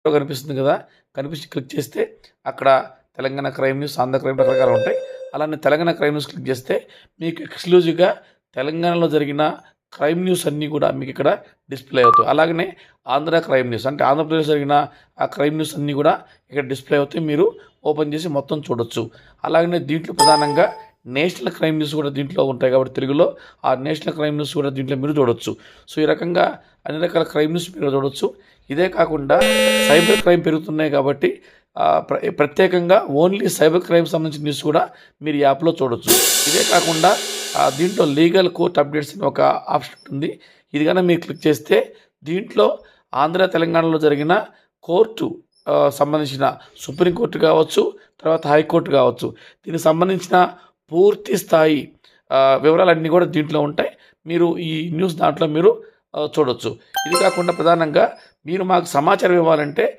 కనిపిస్తుంది కదా, కనిపించి క్లిక్ చేస్తే అక్కడ Telangana crime news, Andhra crime రకరకాలు ఉంటాయి. అలానే తెలంగాణ క్రైమ్ న్యూస్ క్లిక్ చేస్తే మీకు ఎక్స్క్లూజివ్గా తెలంగాణలో జరిగిన క్రైమ్ న్యూస్ అన్నీ కూడా మీకు ఇక్కడ డిస్ప్లే అవుతాయి. అలాగనే ఆంధ్ర క్రైమ్ న్యూస్ అంటే ఆంధ్రప్రదేశ్ జరిగిన ఆ క్రైమ్ న్యూస్ అన్నీ కూడా ఇక్కడ డిస్ప్లే అవుతాయి. మీరు ఓపెన్ చేసి మొత్తం చూడొచ్చు. అలాగనే దీంట్లో ప్రధానంగా నేషనల్ క్రైమ్ న్యూస్ కూడా దీంట్లో ఉంటాయి కాబట్టి తెలుగులో ఆ నేషనల్ క్రైమ్ న్యూస్ కూడా దీంట్లో మీరు చూడొచ్చు. సో ఈ రకంగా అన్ని రకాల క్రైమ్ న్యూస్ మీరు చూడొచ్చు. ఇదే కాకుండా సైబర్ క్రైమ్ పెరుగుతున్నాయి కాబట్టి ప్రత్యేకంగా ఓన్లీ సైబర్ క్రైమ్ సంబంధించిన న్యూస్ కూడా మీరు ఈ యాప్లో చూడొచ్చు. ఇదే కాకుండా దీంట్లో లీగల్ కోర్ట్ అప్డేట్స్ అని ఒక ఆప్షన్ ఉంటుంది. ఇది కనుక మీరు క్లిక్ చేస్తే దీంట్లో ఆంధ్ర తెలంగాణలో జరిగిన కోర్టు సంబంధించిన సుప్రీంకోర్టు కావచ్చు, తర్వాత హైకోర్టు కావచ్చు, దీనికి సంబంధించిన పూర్తి స్థాయి వివరాలన్నీ కూడా దీంట్లో ఉంటాయి. మీరు ఈ న్యూస్ దాంట్లో మీరు చూడొచ్చు. ఇది కాకుండా ప్రధానంగా మీరు మాకు సమాచారం ఇవ్వాలంటే